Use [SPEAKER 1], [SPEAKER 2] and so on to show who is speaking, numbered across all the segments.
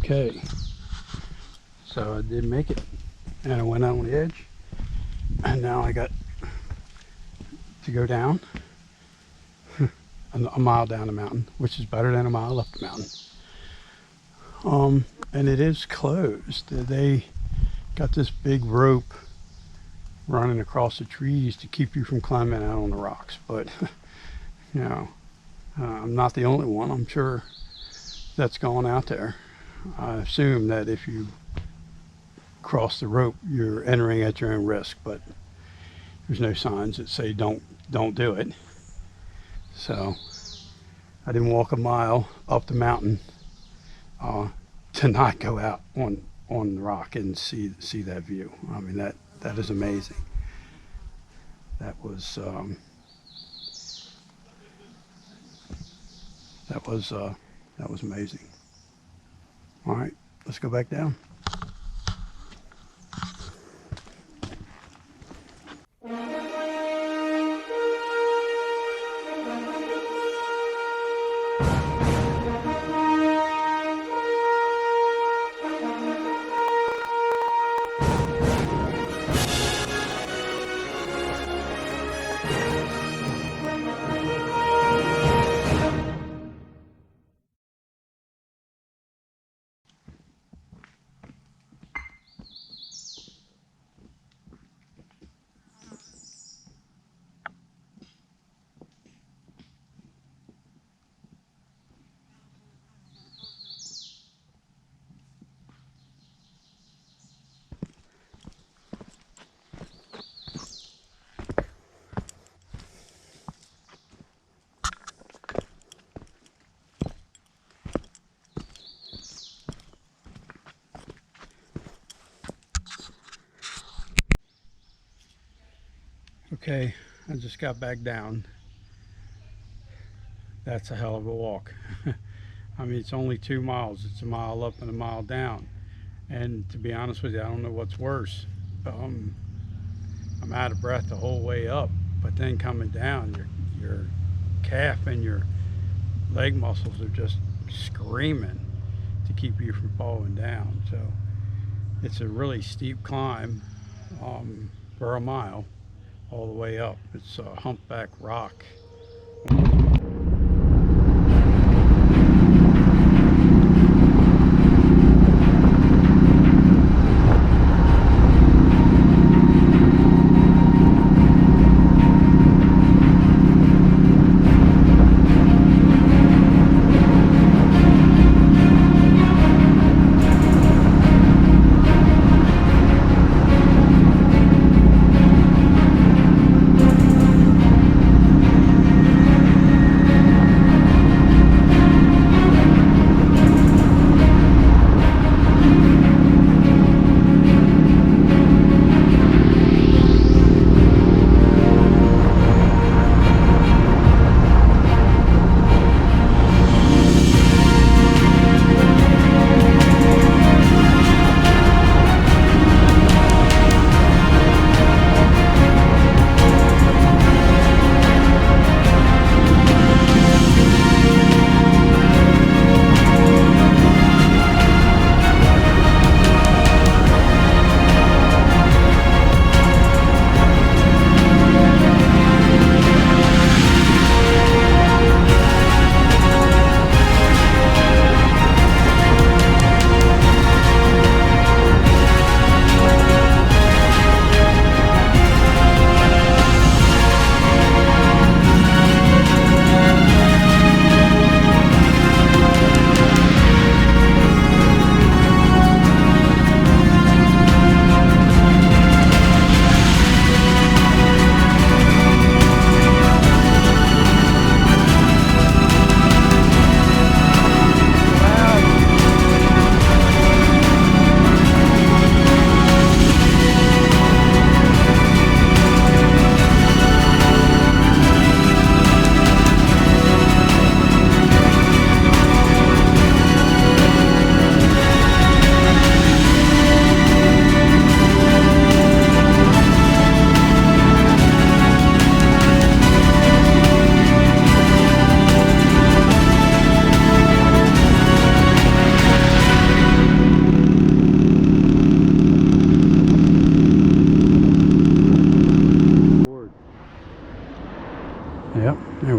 [SPEAKER 1] Okay, so I did make it, and I went out on the edge, and now I got to go down a mile down the mountain, which is better than a mile up the mountain. And it is closed. They got this big rope running across the trees to keep you from climbing out on the rocks, but you know, I'm not the only one, I'm sure, that's going out there. I assume that if you cross the rope, you're entering at your own risk, but there's no signs that say don't do it. So I didn't walk a mile up the mountain to not go out on the rock and see that view. I mean, that is amazing. That was amazing. All right, let's go back down. Okay, I just got back down. That's a hell of a walk. I mean, it's only 2 miles. It's a mile up and a mile down. And to be honest with you, I don't know what's worse. I'm out of breath the whole way up, but then coming down, your calf and your leg muscles are just screaming to keep you from falling down. So it's a really steep climb for a mile all the way up. It's a humpback rock.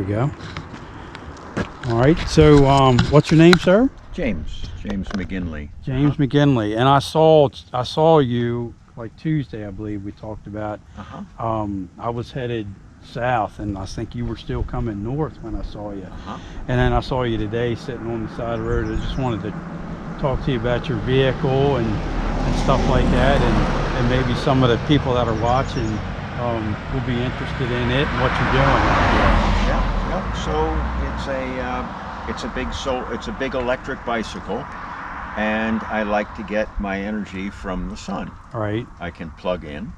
[SPEAKER 1] we go. All right. So, what's your name, sir?
[SPEAKER 2] James McGinley.
[SPEAKER 1] James McGinley. And I saw you like Tuesday, I believe we talked about. I was headed south, and I think you were still coming north when I saw you. And then I saw you today sitting on the side of the road. I just wanted to talk to you about your vehicle and stuff like that, and maybe some of the people that are watching will be interested in it and what you're doing.
[SPEAKER 2] Yeah. So it's a big electric bicycle, and I like to get my energy from the sun.
[SPEAKER 1] All right.
[SPEAKER 2] I can plug in.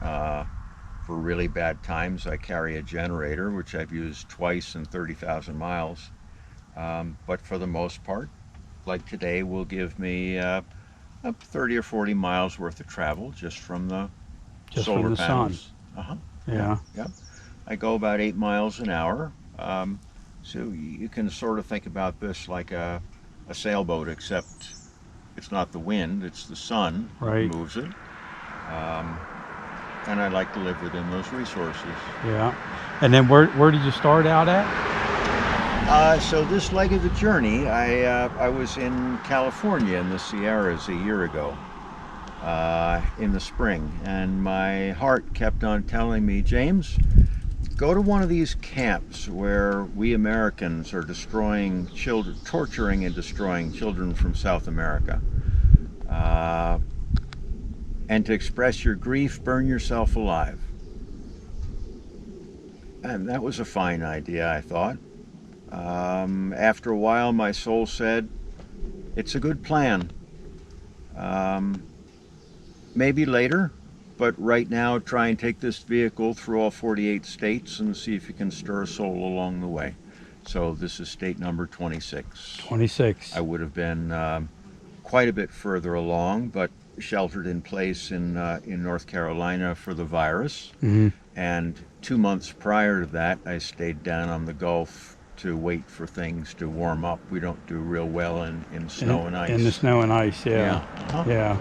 [SPEAKER 2] For really bad times, I carry a generator, which I've used twice in 30,000 miles. But for the most part, like today, will give me up 30 or 40 miles worth of travel just from the solar panels.
[SPEAKER 1] Sun. Yeah.
[SPEAKER 2] I go about 8 miles an hour. So you can sort of think about this like a sailboat, except it's not the wind, it's the sun that moves it. And I like to live within those resources.
[SPEAKER 1] Yeah. And then where did you start out at?
[SPEAKER 2] So this leg of the journey, I was in California in the Sierras a year ago, in the spring, and my heart kept on telling me, James, go to one of these camps where we Americans are destroying children, torturing and destroying children from South America. And to express your grief, burn yourself alive. And that was a fine idea, I thought. After a while, my soul said, it's a good plan. Maybe later, but right now, try and take this vehicle through all 48 states and see if you can stir a soul along the way. So this is state number 26.
[SPEAKER 1] 26.
[SPEAKER 2] I would have been quite a bit further along, but sheltered in place in North Carolina for the virus. And 2 months prior to that, I stayed down on the Gulf to wait for things to warm up. We don't do real well in snow and ice.
[SPEAKER 1] In the snow and ice, yeah. Yeah.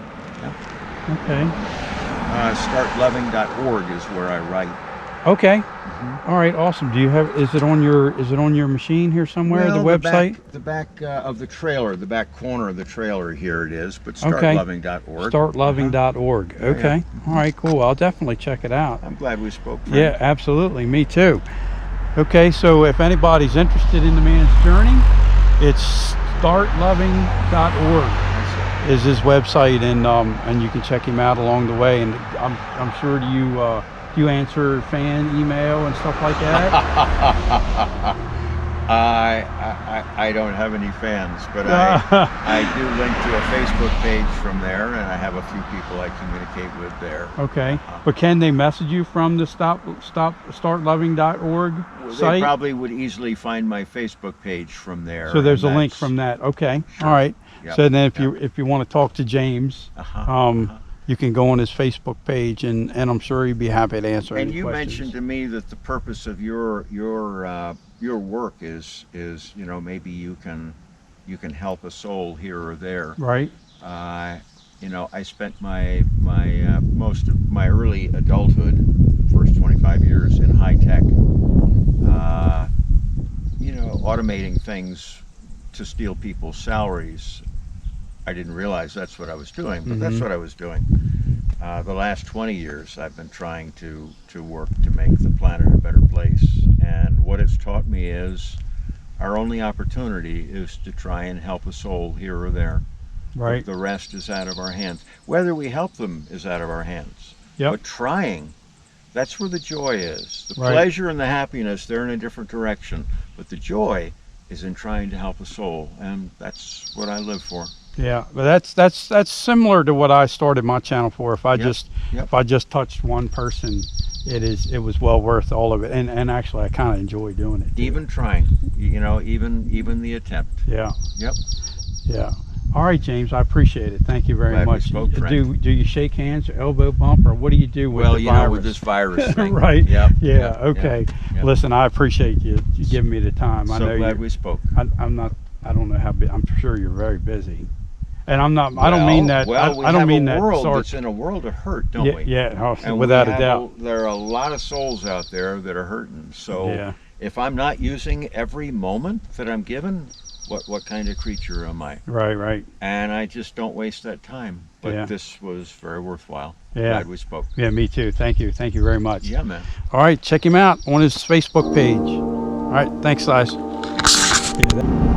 [SPEAKER 1] Okay.
[SPEAKER 2] Startloving.org is where I write.
[SPEAKER 1] Okay. All right. Awesome. Do you have? Is it on your machine here somewhere?
[SPEAKER 2] Well,
[SPEAKER 1] the website.
[SPEAKER 2] The back of the trailer, the back corner of the trailer. Here it is. But startloving.org.
[SPEAKER 1] Startloving.org. Okay. All right. Cool. I'll definitely check it out.
[SPEAKER 2] I'm glad we spoke. Friend.
[SPEAKER 1] Yeah. Absolutely. Me too. Okay. So if anybody's interested in the man's journey, it's startloving.org is his website, and you can check him out along the way. And I'm sure you answer fan email and stuff like that?
[SPEAKER 2] I don't have any fans, but I do link to a Facebook page from there, and I have a few people I communicate with there.
[SPEAKER 1] Okay. But can they message you from the startloving.org site?
[SPEAKER 2] They probably would easily find my Facebook page from there.
[SPEAKER 1] So there's a link from that. Okay.
[SPEAKER 2] Sure.
[SPEAKER 1] All right.
[SPEAKER 2] Yep.
[SPEAKER 1] So then if you want to talk to James, you can go on his Facebook page, and I'm sure he'd be happy to answer any questions. And you
[SPEAKER 2] mentioned to me that the purpose of your work is maybe you can help a soul here or there.
[SPEAKER 1] Right.
[SPEAKER 2] I spent my most of my early adulthood, first 25 years in high tech, automating things to steal people's salaries. I didn't realize that's what I was doing, but that's what I was doing. The last 20 years, I've been trying to work to make the planet a better place. And what it's taught me is our only opportunity is to try and help a soul here or there.
[SPEAKER 1] Right.
[SPEAKER 2] The rest is out of our hands. Whether we help them is out of our hands.
[SPEAKER 1] Yep.
[SPEAKER 2] But trying, that's where the joy is. The pleasure and the happiness, they're in a different direction. But the joy is in trying to help a soul, and that's what I live for.
[SPEAKER 1] Yeah, but that's similar to what I started my channel for. If I just touched one person, it was well worth all of it. And actually, I kind of enjoy doing it too.
[SPEAKER 2] Even trying, even the attempt.
[SPEAKER 1] Yeah.
[SPEAKER 2] Yep.
[SPEAKER 1] Yeah. All right, James, I appreciate it. Thank you very much.
[SPEAKER 2] We spoke,
[SPEAKER 1] do you shake hands or elbow bump, or what do you do with the virus?
[SPEAKER 2] With this virus thing.
[SPEAKER 1] Right.
[SPEAKER 2] Yep.
[SPEAKER 1] Yeah. Okay. Yep. Listen, I appreciate you giving me the time. I know
[SPEAKER 2] glad we spoke.
[SPEAKER 1] I don't know how busy. I'm sure you're very busy. And I'm not. I don't mean that.
[SPEAKER 2] Well,
[SPEAKER 1] I don't mean that.
[SPEAKER 2] It's in a world of hurt, don't we?
[SPEAKER 1] Yeah.
[SPEAKER 2] And
[SPEAKER 1] without a doubt.
[SPEAKER 2] There are a lot of souls out there that are hurting. So if I'm not using every moment that I'm given, what kind of creature am I?
[SPEAKER 1] Right, right.
[SPEAKER 2] And I just don't waste that time. But
[SPEAKER 1] Yeah.
[SPEAKER 2] this was very worthwhile.
[SPEAKER 1] Yeah.
[SPEAKER 2] Glad we spoke.
[SPEAKER 1] Yeah, me too. Thank you. Thank you very much.
[SPEAKER 2] Yeah, man.
[SPEAKER 1] All right, check him out on his Facebook page. All right, thanks, guys. Yeah,